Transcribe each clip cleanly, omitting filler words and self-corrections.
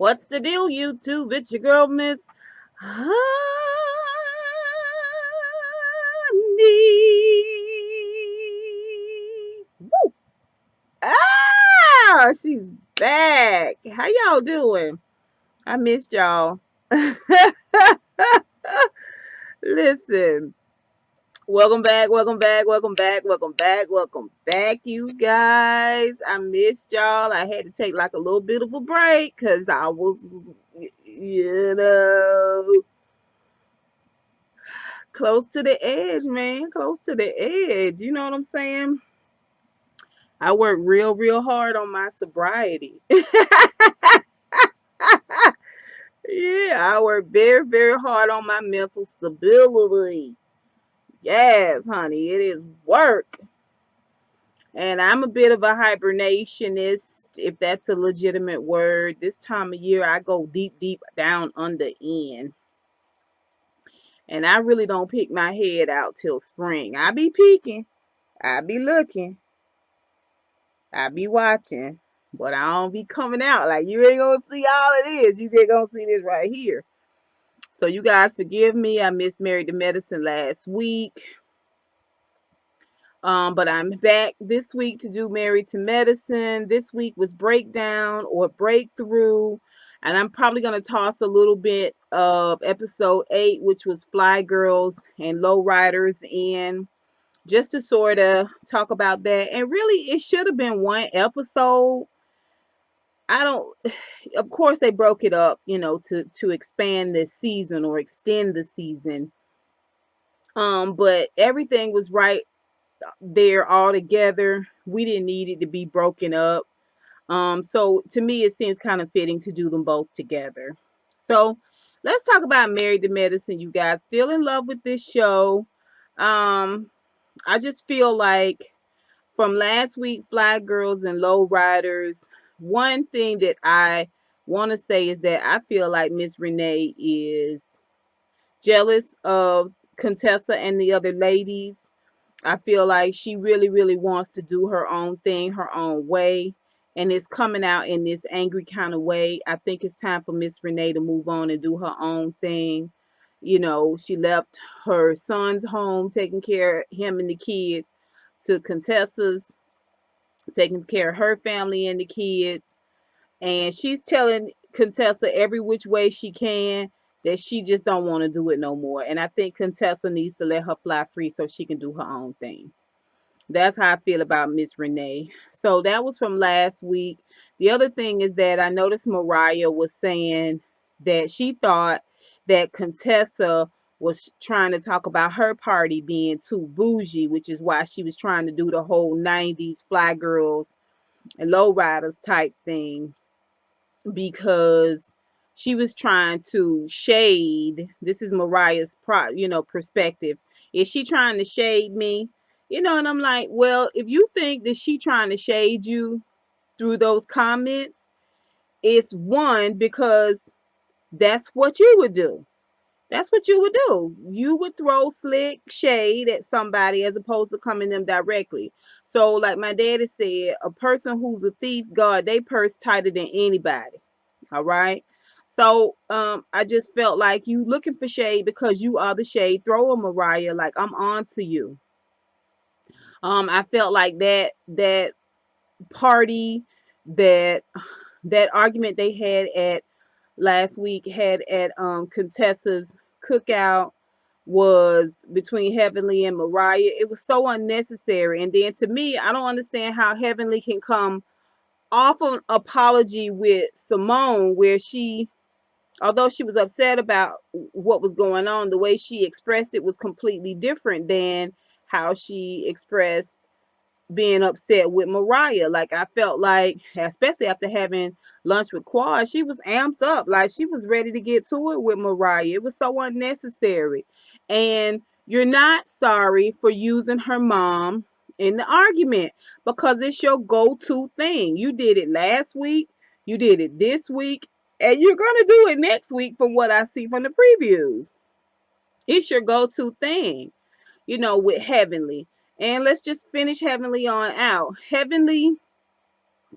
What's the deal, YouTube? It's your girl, Miss Honey. Woo! She's back. How y'all doing? I missed y'all. Listen, welcome back, welcome back, welcome back, welcome back, welcome back, you guys. I missed y'all. I had to take like a little bit of a break because I was, you know, close to the edge, man. Close to the edge. You know what I'm saying? I work real, real hard on my sobriety. Yeah, I work very, very hard on my mental stability. Yes, honey, it is work. And I'm a bit of a hibernationist, if that's a legitimate word. This time of year, I go deep, deep down under in. And I really don't pick my head out till spring. I be peeking, I be looking, I be watching, but I don't be coming out. Like, you ain't gonna see all of this. You just gonna see this right here. So, you guys forgive me. I missed Married to Medicine last week. But I'm back this week to do Married to Medicine. This week was Breakdown or Breakthrough. And I'm probably going to toss a little bit of episode 8, which was Fly Girls and Low Riders, in just to sort of talk about that. And really, it should have been one episode. I don't, of course, they broke it up, to expand this season or extend the season. But everything was right there all together. We didn't need it to be broken up. So to me, it seems kind of fitting to do them both together. So let's talk about Married to Medicine, you guys. Still in love with this show. Um, I just feel like from last week, Fly Girls and Low Riders, one thing that I want to say is that I feel like Miss Reneé is jealous of Contessa and the other ladies. I feel like she really, really wants to do her own thing, her own way, and it's coming out in this angry kind of way. I think it's time for Miss Reneé to move on and do her own thing. She left her son's home, taking care of him and the kids, to Contessa's, taking care of her family and the kids. And she's telling Contessa every which way she can that she just don't want to do it no more. And I think Contessa needs to let her fly free so she can do her own thing. That's how I feel about Miss Reneé. So that was from last week. The other thing is that I noticed Mariah was saying that she thought that Contessa was trying to talk about her party being too bougie, which is why she was trying to do the whole 90s Fly Girls and Lowriders type thing, because she was trying to shade. This is Mariah's perspective. Is she trying to shade me? And I'm like, well, if you think that she trying to shade you through those comments, it's one, because that's what you would do. That's what you would do. You would throw slick shade at somebody as opposed to coming them directly. So, like my daddy said, a person who's a thief, God, they purse tighter than anybody. All right. So, I just felt like you looking for shade because you are the shade thrower, Mariah. Like, I'm on to you. I felt like that party, that that argument they had at last week, had at Contessa's cookout, was between Heavenly and Mariah. It was so unnecessary. And then to me, I don't understand how Heavenly can come off an apology with Simone, where she, although she was upset about what was going on, the way she expressed it was completely different than how she expressed being upset with Mariah. Like, I felt like, especially after having lunch with Quad, she was amped up. Like, she was ready to get to it with Mariah. It was so unnecessary. And you're not sorry for using her mom in the argument, because it's your go-to thing. You did it last week, you did it this week, and you're gonna do it next week from what I see from the previews. It's your go-to thing, with Heavenly. And let's just finish Heavenly on out. Heavenly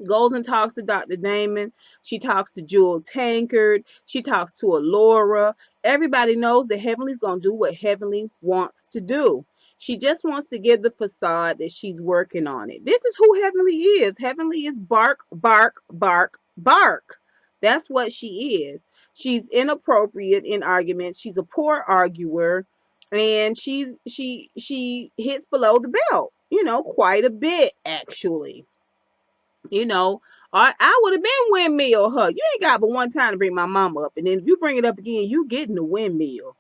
Goes and talks to Dr. Damon. She talks to Jewel Tankard. She talks to Alaura. Everybody knows that Heavenly's going to do what Heavenly wants to do. She just wants to give the facade that she's working on it. This is who Heavenly is. Heavenly is bark, bark, bark, bark. That's what she is. She's inappropriate in arguments. She's a poor arguer, and she hits below the belt. Quite a bit actually. you know, I would have been windmill her. You ain't got but one time to bring my mama up, and then if you bring it up again, you getting the windmill.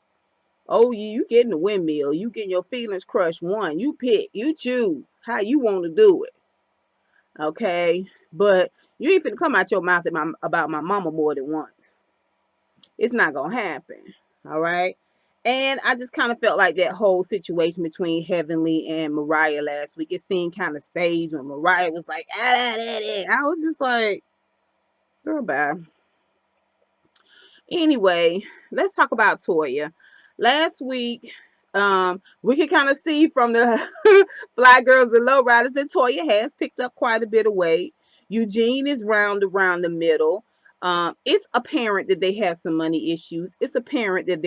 Oh, you getting the windmill. You getting your feelings crushed. One, you pick, you choose how you want to do it. Okay, but you ain't finna come out your mouth about my mama more than once. It's not gonna happen. All right. And I just kind of felt like that whole situation between Heavenly and Mariah last week. It seemed kind of staged when Mariah was like, I was just like, girl, bye. Anyway, let's talk about Toya. Last week, we can kind of see from the Fly Girls and Lowriders that Toya has picked up quite a bit of weight. Eugene is round around the middle. It's apparent that they have some money issues. It's apparent that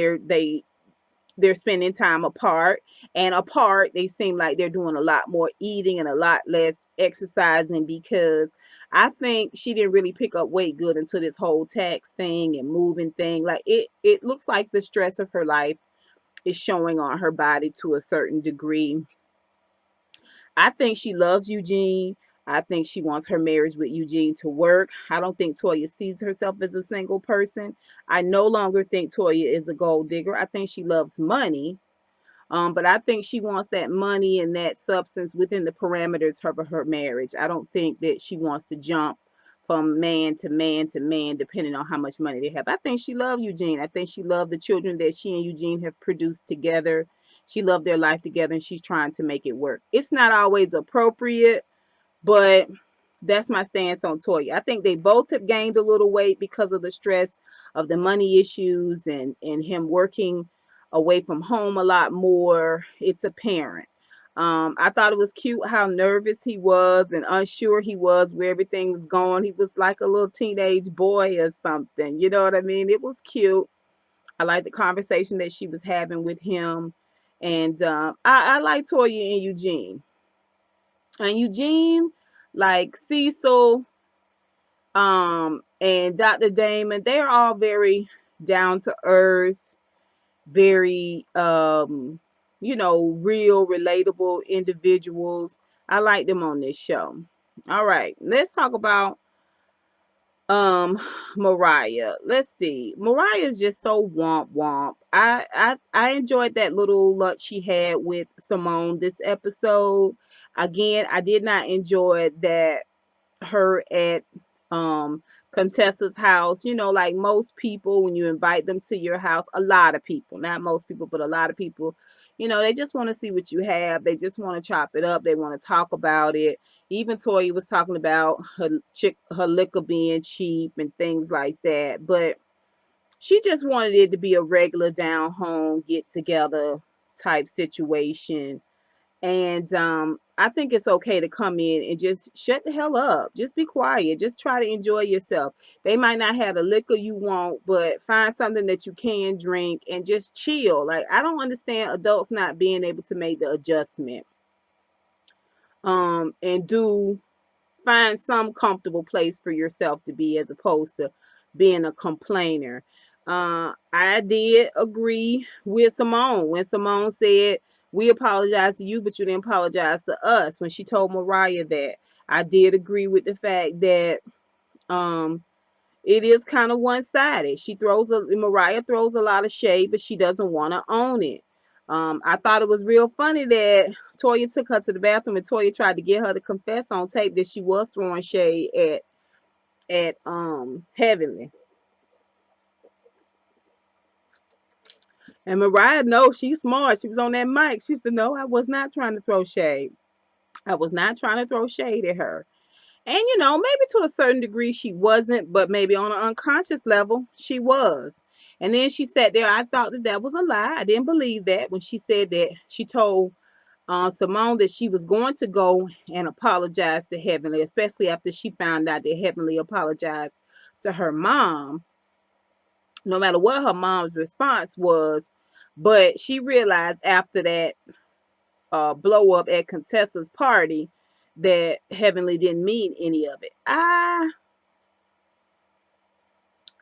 they're spending time apart, and apart they seem like they're doing a lot more eating and a lot less exercising, because I think she didn't really pick up weight good until this whole tax thing and moving thing. Like it looks like the stress of her life is showing on her body to a certain degree. I think she loves Eugene. I think she wants her marriage with Eugene to work. I don't think Toya sees herself as a single person. I no longer think Toya is a gold digger. I think she loves money. But I think she wants that money and that substance within the parameters of her marriage. I don't think that she wants to jump from man to man to man, depending on how much money they have. I think she loved Eugene. I think she loved the children that she and Eugene have produced together. She loved their life together, and she's trying to make it work. It's not always appropriate, but that's my stance on Toya. I think they both have gained a little weight because of the stress of the money issues and him working away from home a lot more. It's apparent. I thought it was cute how nervous he was and unsure he was where everything was going. He was like a little teenage boy or something. You know what I mean? It was cute. I like the conversation that she was having with him. And I like Toya and Eugene. And Eugene, like Cecil, and Dr. Damon, they're all very down to earth, very real, relatable individuals. I like them on this show. All right, let's talk about Mariah. Let's see. Mariah is just so womp womp. I enjoyed that little lunch she had with Simone this episode. Again, I did not enjoy that her at Contessa's house. Like most people, when you invite them to your house, a lot of people, not most people, but a lot of people, they just want to see what you have. They just want to chop it up. They want to talk about it. Even Toya was talking about her liquor being cheap and things like that. But she just wanted it to be a regular down home get together type situation. And I think it's okay to come in and just shut the hell up. Just be quiet. Just try to enjoy yourself. They might not have the liquor you want, but find something that you can drink and just chill. Like, I don't understand adults not being able to make the adjustment. And find some comfortable place for yourself to be, as opposed to being a complainer. I did agree with Simone when Simone said, we apologize to you, but you didn't apologize to us. When she told Mariah that, I did agree with the fact that it is kind of one-sided. Mariah throws a lot of shade, but she doesn't want to own it. I thought it was real funny that Toya took her to the bathroom and Toya tried to get her to confess on tape that she was throwing shade at Heavenly. And Mariah, no, she's smart. She was on that mic. She said, no, I was not trying to throw shade. I was not trying to throw shade at her. And, maybe to a certain degree she wasn't, but maybe on an unconscious level, she was. And then she sat there. I thought that was a lie. I didn't believe that when she said that. She told Simone that she was going to go and apologize to Heavenly, especially after she found out that Heavenly apologized to her mom, no matter what her mom's response was. But she realized after that blow up at Contessa's party that Heavenly didn't mean any of it.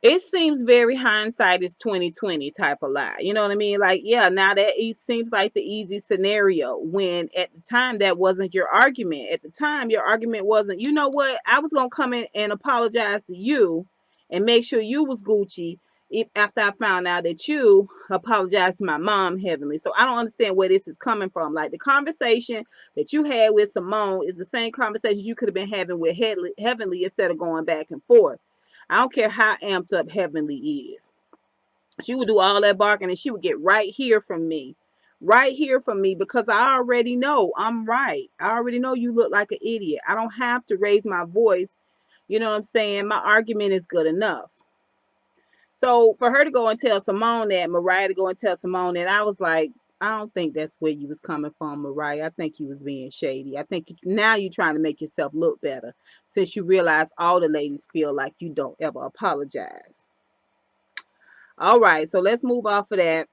It seems very hindsight is 2020 type of lie. You know what I mean? Like, yeah, now that it seems like the easy scenario when at the time that wasn't your argument. At the time, your argument wasn't, you know what, I was gonna come in and apologize to you and make sure you was Gucci if, after I found out that you apologized to my mom, Heavenly. So I don't understand where this is coming from. Like the conversation that you had with Simone is the same conversation you could have been having with Heavenly instead of going back and forth. I don't care how amped up Heavenly is. She would do all that barking and she would get right here from me. Right here from me because I already know I'm right. I already know you look like an idiot. I don't have to raise my voice. You know what I'm saying? My argument is good enough. So for her to go and tell Simone that, Mariah to go and tell Simone that, I was like, I don't think that's where you was coming from, Mariah. I think you was being shady. I think now you're trying to make yourself look better since you realize all the ladies feel like you don't ever apologize. All right, so let's move off of that.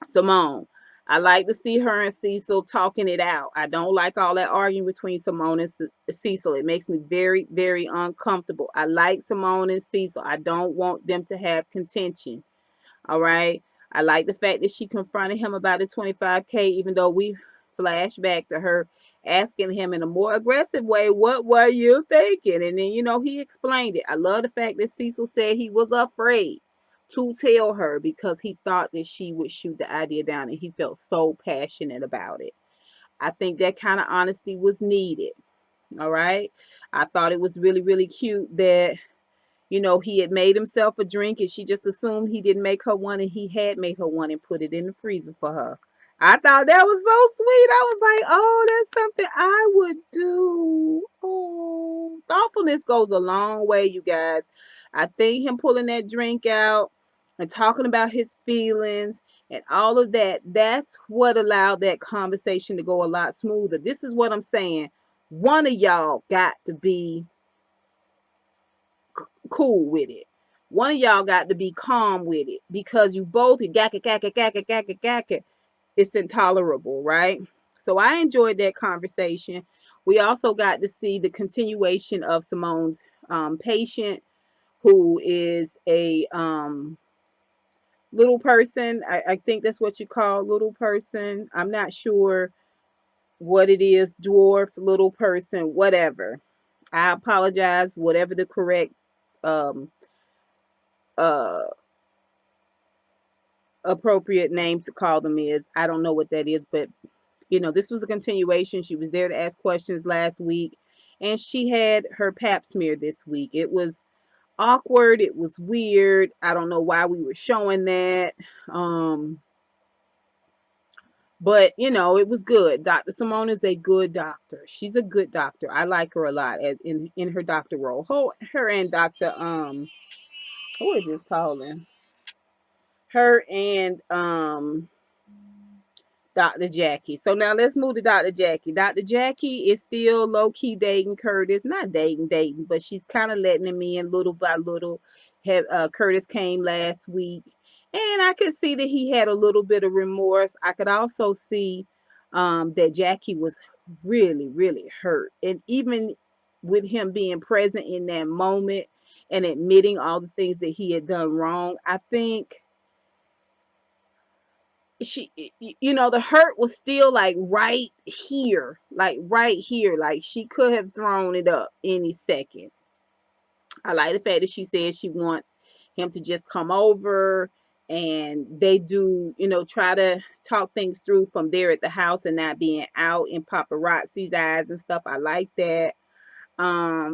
Simone. I like to see her and Cecil talking it out. I don't like all that arguing between Simone and Cecil. It makes me very, very uncomfortable. I like Simone and Cecil. I don't want them to have contention. All right. I like the fact that she confronted him about the 25K, even though we flash back to her asking him in a more aggressive way, what were you thinking? And then, he explained it. I love the fact that Cecil said he was afraid to tell her because he thought that she would shoot the idea down and he felt so passionate about it. I think that kind of honesty was needed. All right. I thought it was really, really cute that he had made himself a drink and she just assumed he didn't make her one and he had made her one and put it in the freezer for her. I thought that was so sweet. I was like, oh, that's something I would do. Oh, thoughtfulness goes a long way, you guys. I think him pulling that drink out and talking about his feelings and all of that, that's what allowed that conversation to go a lot smoother. This is what I'm saying. One of y'all got to be cool with it. One of y'all got to be calm with it because you both gaka. It's intolerable, right? So I enjoyed that conversation. We also got to see the continuation of Simone's patient, who is a little person. I think that's what you call little person. I'm not sure what it is, dwarf, little person, whatever. I apologize, whatever the correct um, uh, appropriate name to call them is. I don't know what that is, but this was a continuation. She was there to ask questions last week, and she had her pap smear this week. It was awkward. It was weird. I don't know why we were showing that. But it was good. Dr. Simone is a good doctor. She's a good doctor. I like her a lot in her doctor role. Her and Dr. Who is this calling? Her and Dr. Jackie. So now let's move to Dr. Jackie. Dr. Jackie is still low key dating Curtis. Not dating, but she's kind of letting him in little by little. Curtis came last week, and I could see that he had a little bit of remorse. I could also see that Jackie was really, really hurt. And even with him being present in that moment and admitting all the things that he had done wrong, I think the hurt was still like right here, like she could have thrown it up any second. I like the fact that she said she wants him to just come over and they do, try to talk things through from there at the house and not being out in paparazzi's eyes and stuff. I like that.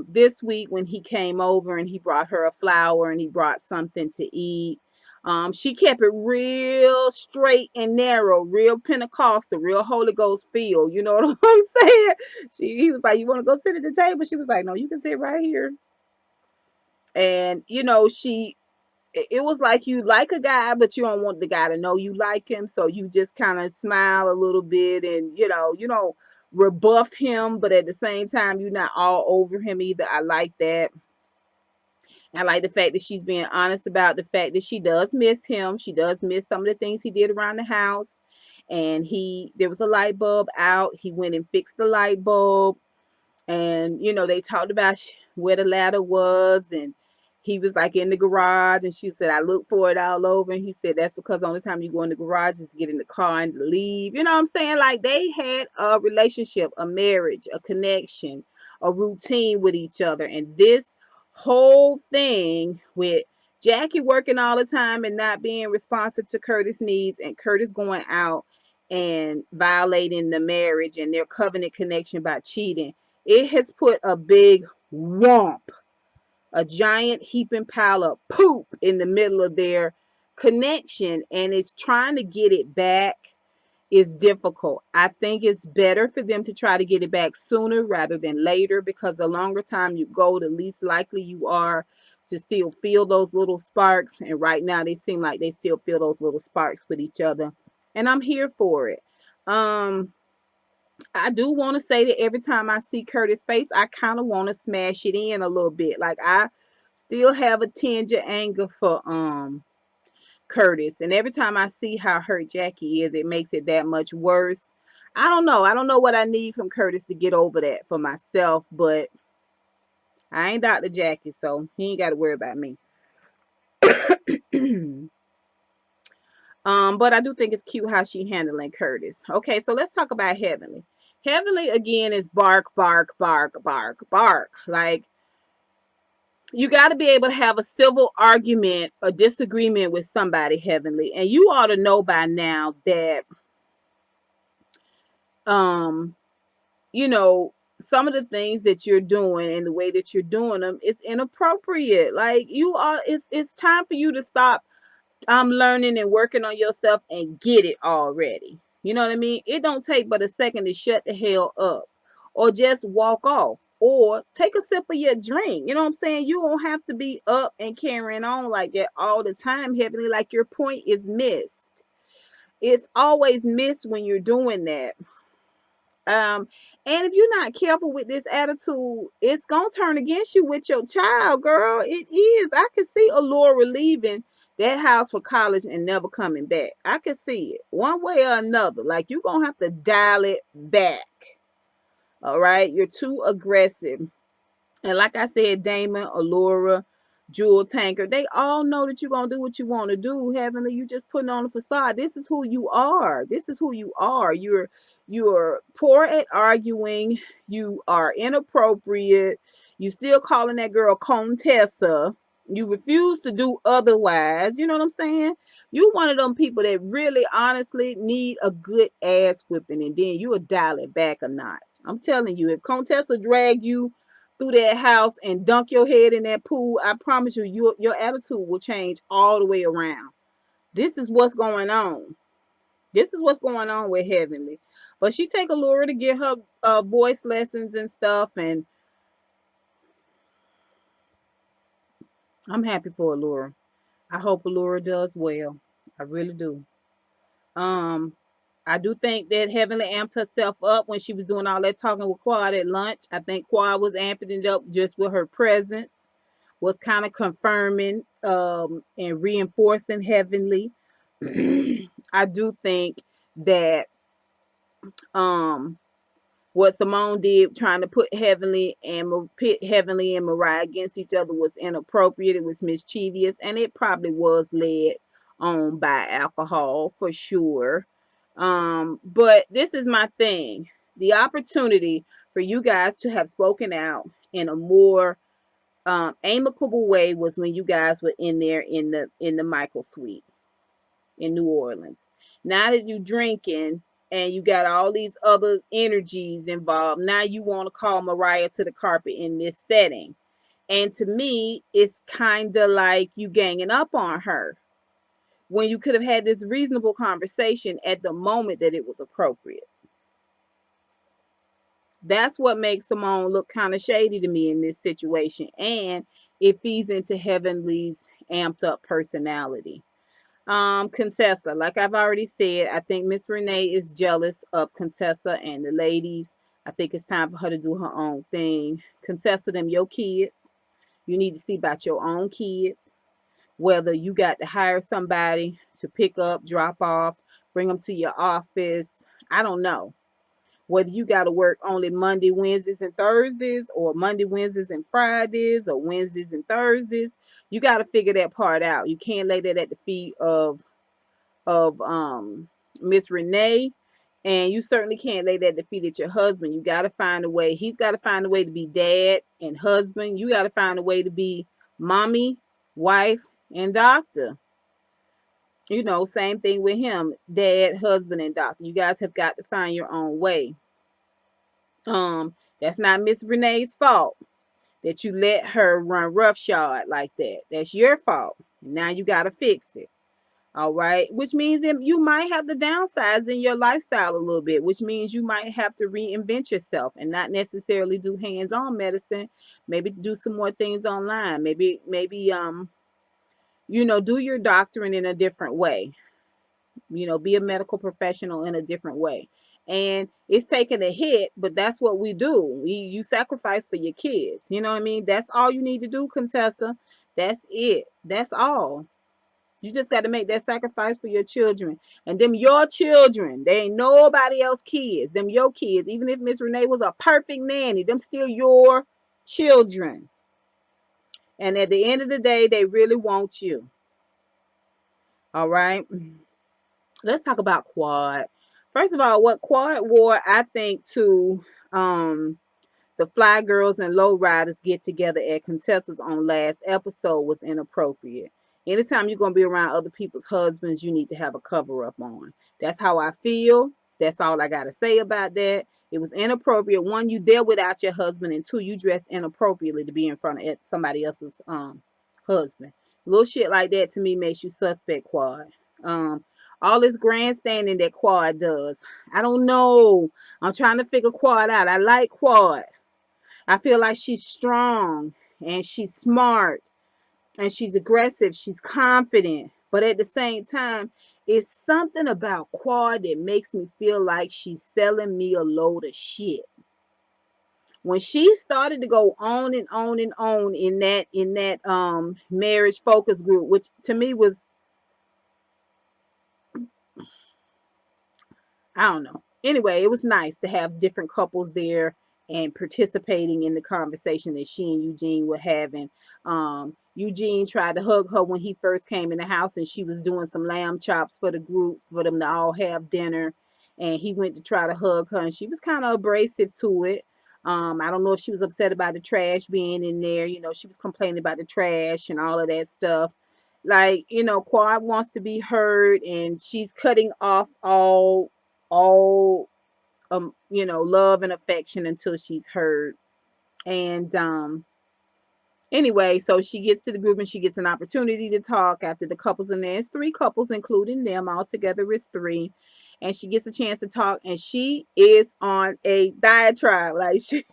This week when he came over and he brought her a flower and he brought something to eat, she kept it real straight and narrow, real Pentecostal, real Holy Ghost feel. You know what I'm saying? He was like, "You want to go sit at the table?" She was like, "No, you can sit right here." And it was like you like a guy, but you don't want the guy to know you like him. So you just kind of smile a little bit and, you don't rebuff him, but at the same time, you're not all over him either. I like that. I like the fact that she's being honest about the fact that she does miss him. She does miss some of the things he did around the house. And there was a light bulb out. He went and fixed the light bulb, and they talked about where the ladder was, and he was like in the garage, and she said, I looked for it all over, and he said that's because the only time you go in the garage is to get in the car and to leave. You know what I'm saying? Like, they had a relationship, a marriage, a connection, a routine with each other. And this whole thing with Jackie working all the time and not being responsive to Curtis' needs, and Curtis going out and violating the marriage and their covenant connection by cheating, it has put a big whomp, a giant heaping pile of poop in the middle of their connection, and it's trying to get it back is difficult. I think it's better for them to try to get it back sooner rather than later, because the longer time you go, the least likely you are to still feel those little sparks. And right now they seem like they still feel those little sparks with each other. And I'm here for it. I do want to say that every time I see Curtis' face, I kind of want to smash it in a little bit. Like, I still have a tinge of anger for Curtis, and every time I see how hurt Jackie is, it makes it that much worse. I don't know. I don't know what I need from Curtis to get over that for myself, but I ain't Dr. Jackie, so he ain't got to worry about me. But I do think it's cute how she handling Curtis. Okay, so let's talk about Heavenly. Heavenly again is bark, bark, bark, bark, bark. Like, you got to be able to have a civil argument, a disagreement with somebody, Heavenly, and you ought to know by now that um some of the things that you're doing and the way that you're doing them, it's inappropriate. Like, it's time for you to stop learning and working on yourself and get it already. You know what I mean? It don't take but a second to shut the hell up, or just walk off, or take a sip of your drink. You know what I'm saying? You don't have to be up and carrying on like that all the time, Heavenly. Like, your point is missed. It's always missed when you're doing that. And if you're not careful with this attitude, it's gonna turn against you with your child, girl. It is. I could see Alaura leaving that house for college and never coming back. I could see it one way or another. Like, you're gonna have to dial it back. All right, you're too aggressive. And like I said, Damon, Alaura, Jewel Tanker, they all know that you're going to do what you want to do, Heavenly. You just putting on a facade. This is who you are. This is who you are. You're poor at arguing. You are inappropriate. You still calling that girl Contessa. You refuse to do otherwise. You know what I'm saying? You one of them people that really honestly need a good ass whipping, and then you will dial it back a notch. I'm telling you, if Contessa drag you through that house and dunk your head in that pool, I promise you, your attitude will change all the way around. This is what's going on. This is what's going on with Heavenly. But she take Alaura to get her voice lessons and stuff, and I'm happy for Alaura. I hope Alaura does well. I really do. Um, I do think that Heavenly amped herself up when she was doing all that talking with Quad at lunch. I think Quad was amping it up just with her presence, was kind of confirming and reinforcing Heavenly. I do think that um what Simone did, trying to pit Heavenly and Mariah against each other, was inappropriate. It was mischievous, and it probably was led on by alcohol for sure. But this is my thing: the opportunity for you guys to have spoken out in a more amicable way was when you guys were in there in the Michael suite in New Orleans. Now that you drinking and you got all these other energies involved, now you want to call Mariah to the carpet in this setting. And to me, it's kind of like you ganging up on her when you could have had this reasonable conversation at the moment that it was appropriate. That's what makes Simone look kind of shady to me in this situation. And it feeds into Heavenly's amped up personality. Contessa, like I've already said, I think Miss Reneé is jealous of Contessa and the ladies. I think it's time for her to do her own thing. Contessa, them your kids. You need to see about your own kids. Whether you got to hire somebody to pick up, drop off, bring them to your office. I don't know. Whether you got to work only Monday, Wednesdays, and Thursdays, or Monday, Wednesdays, and Fridays, or Wednesdays and Thursdays, you got to figure that part out. You can't lay that at the feet of Miss Reneé, and you certainly can't lay that at the feet of your husband. You got to find a way. He's got to find a way to be dad and husband. You got to find a way to be mommy, wife, and doctor. You know, same thing with him, dad, husband, and doctor. You guys have got to find your own way. That's not Miss Renee's fault that you let her run roughshod like that. That's your fault. Now you got to fix it. All right. Which means that you might have to downsize in your lifestyle a little bit, which means you might have to reinvent yourself and not necessarily do hands-on medicine. Maybe do some more things online. Maybe do your doctoring in a different way. Be a medical professional in a different way. And it's taking a hit, but that's what we do. You sacrifice for your kids. You know what I mean? That's all you need to do, Contessa. That's it. That's all. You just got to make that sacrifice for your children. And them your children. They ain't nobody else kids. Them your kids. Even if Miss Reneé was a perfect nanny, them still your children. And at the end of the day, they really want you. All right. Let's talk about Quad. First of all, what Quad wore, I think, to the Fly Girls and Low Riders get together at Contessa's on last episode was inappropriate. Anytime you're going to be around other people's husbands, you need to have a cover up on. That's how I feel. That's all I got to say about that. It was inappropriate. One, you there without your husband, and two, you dressed inappropriately to be in front of somebody else's husband. Little shit like that to me makes you suspect, Quad. All this grandstanding that Quad does. I don't know. I'm trying to figure Quad out. I like Quad. I feel like she's strong and she's smart and she's aggressive. She's confident. But at the same time, it's something about Quad that makes me feel like she's selling me a load of shit. When she started to go on and on and on in that marriage focus group, which to me was, I don't know. Anyway, it was nice to have different couples there and participating in the conversation that she and Eugene were having. Eugene tried to hug her when he first came in the house, and she was doing some lamb chops for the group for them to all have dinner. And he went to try to hug her, and she was kind of abrasive to it. I don't know if she was upset about the trash being in there. She was complaining about the trash and all of that stuff. Like, Quad wants to be heard, and she's cutting off all love and affection until she's heard. And anyway, so she gets to the group and she gets an opportunity to talk after the couples, and there's three couples including them. All together is three. And she gets a chance to talk, and she is on a diatribe. Like she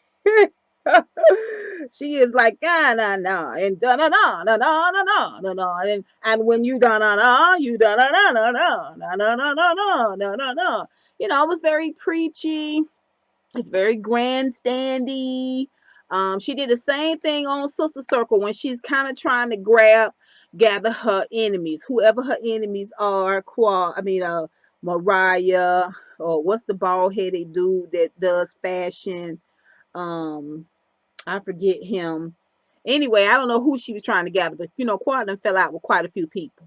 she is like, ah, no, no, and da na na na na na na na na, and when you da na na, you da na na na na na na na na na na na. It was very preachy. It's very grandstandy. She did the same thing on Sister Circle when she's kind of trying to gather her enemies, whoever her enemies are. Mariah, or what's the bald headed dude that does fashion? I forget him. Anyway, I don't know who she was trying to gather, but Quad fell out with quite a few people.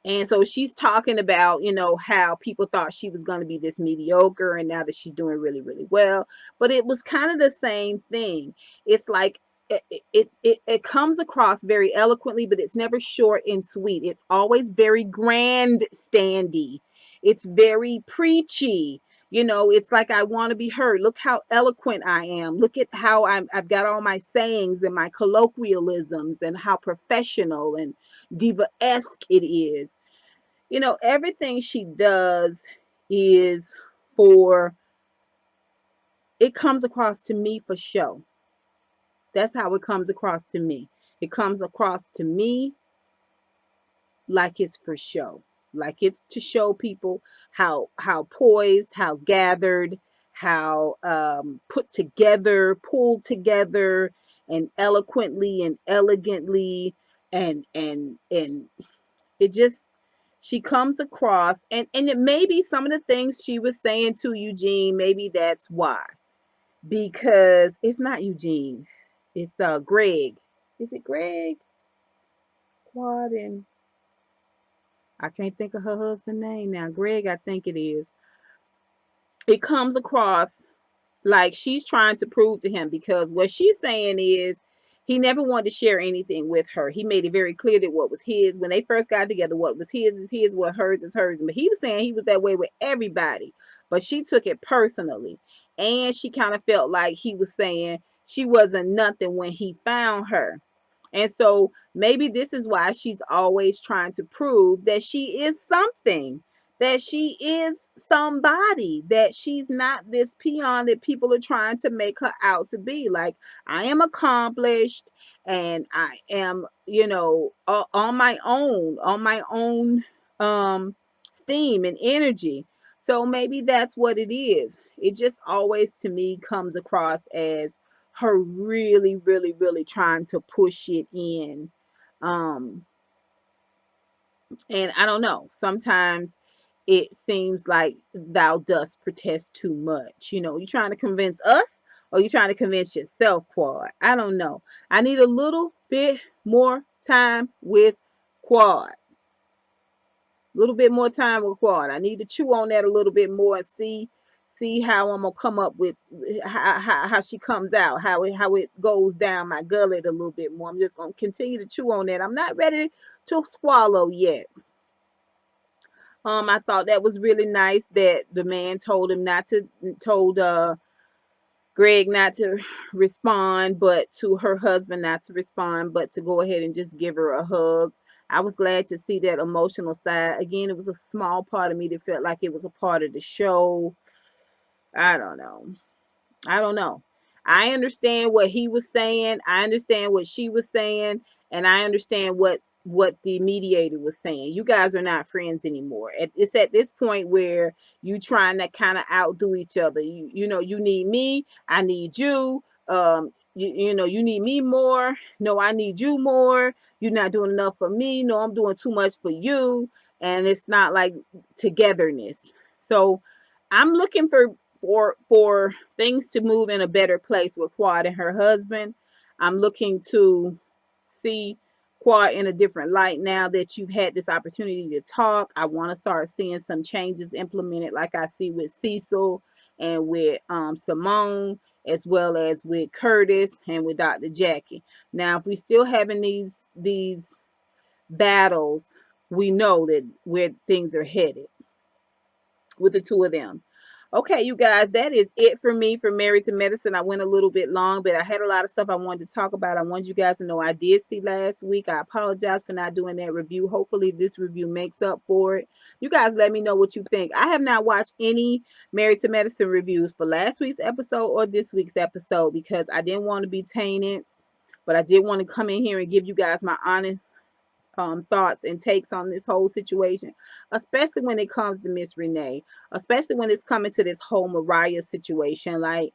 And so she's talking about, how people thought she was going to be this mediocre, and now that she's doing really, really well. But it was kind of the same thing. It's like it comes across very eloquently, but it's never short and sweet. It's always very grandstandy. It's very preachy. It's like, I want to be heard. Look how eloquent I am. Look at how I've got all my sayings and my colloquialisms, and how professional and diva-esque it is. Everything she does is it comes across to me for show. That's how it comes across to me. It comes across to me like it's for show, like it's to show people how poised, how gathered, how put together, pulled together, and eloquently and elegantly, and it just, she comes across, and it may be some of the things she was saying to Eugene, maybe that's why, because it's not Eugene, it's Greg. Is it Greg? Quad and I can't think of her husband's name now. Greg, I think it is. It comes across like she's trying to prove to him, because what she's saying is he never wanted to share anything with her. He made it very clear that what was his, when they first got together, what was his is his, what hers is hers. But he was saying he was that way with everybody. But she took it personally. And she kind of felt like he was saying she wasn't nothing when he found her. And so maybe this is why she's always trying to prove that she is something, that she is somebody, that she's not this peon that people are trying to make her out to be. Like, I am accomplished and I am, on my own steam and energy. So maybe that's what it is. It just always to me comes across as her really, really, really trying to push it in. Um, and I don't know. Sometimes it seems like thou dost protest too much. You trying to convince us or you trying to convince yourself, Quad? I don't know. I need a little bit more time with Quad. A little bit more time with Quad. I need to chew on that a little bit more and see how I'm gonna come up with how she comes out, how it goes down my gullet a little bit more. I'm just gonna continue to chew on that. I'm not ready to swallow yet. I thought that was really nice that the man told him not to told Greg not to respond, but to her husband not to respond, but to go ahead and just give her a hug. I was glad to see that emotional side. Again, it was a small part of me that felt like it was a part of the show. I don't know. I don't know. I understand what he was saying. I understand what she was saying, and I understand what the mediator was saying. You guys are not friends anymore. It's at this point where you trying to kind of outdo each other. You need me. I need you. You need me more. No, I need you more. You're not doing enough for me. No, I'm doing too much for you. And it's not like togetherness. So I'm looking for things to move in a better place with Quad and her husband. I'm looking to see Quad in a different light now that you've had this opportunity to talk. I want to start seeing some changes implemented, like I see with Cecil and with Simone, as well as with Curtis and with Dr. Jackie. Now, if we still having these battles, we know that where things are headed with the two of them. Okay, you guys, that is it for me for Married to Medicine. I went a little bit long, but I had a lot of stuff I wanted to talk about. I wanted you guys to know I did see last week. I apologize for not doing that review. Hopefully this review makes up for it. You guys let me know what you think. I have not watched any Married to Medicine reviews for last week's episode or this week's episode because I didn't want to be tainted, but I did want to come in here and give you guys my honest thoughts and takes on this whole situation, especially when it comes to Miss Reneé, especially when it's coming to this whole Mariah situation. Like,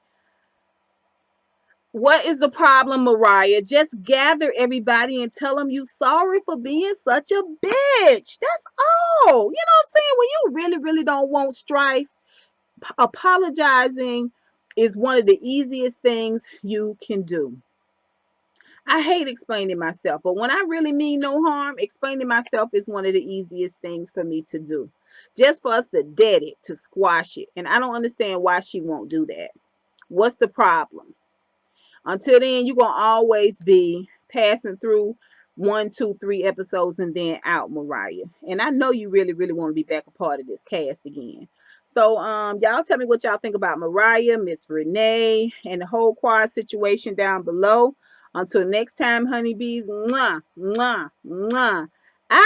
what is the problem, Mariah? Just gather everybody and tell them you sorry for being such a bitch. That's all. You know what I'm saying? When you really, really don't want strife, apologizing is one of the easiest things you can do. I hate explaining myself, but when I really mean no harm, explaining myself is one of the easiest things for me to do. Just for us to dead it, to squash it. And I don't understand why she won't do that. What's the problem? Until then, you're going to always be passing through 1, 2, 3 episodes and then out, Mariah. And I know you really, really want to be back a part of this cast again. So, y'all tell me what y'all think about Mariah, Miss Reneé, and the whole Quad situation down below. Until next time, honeybees, mwah, mwah, mwah. Out!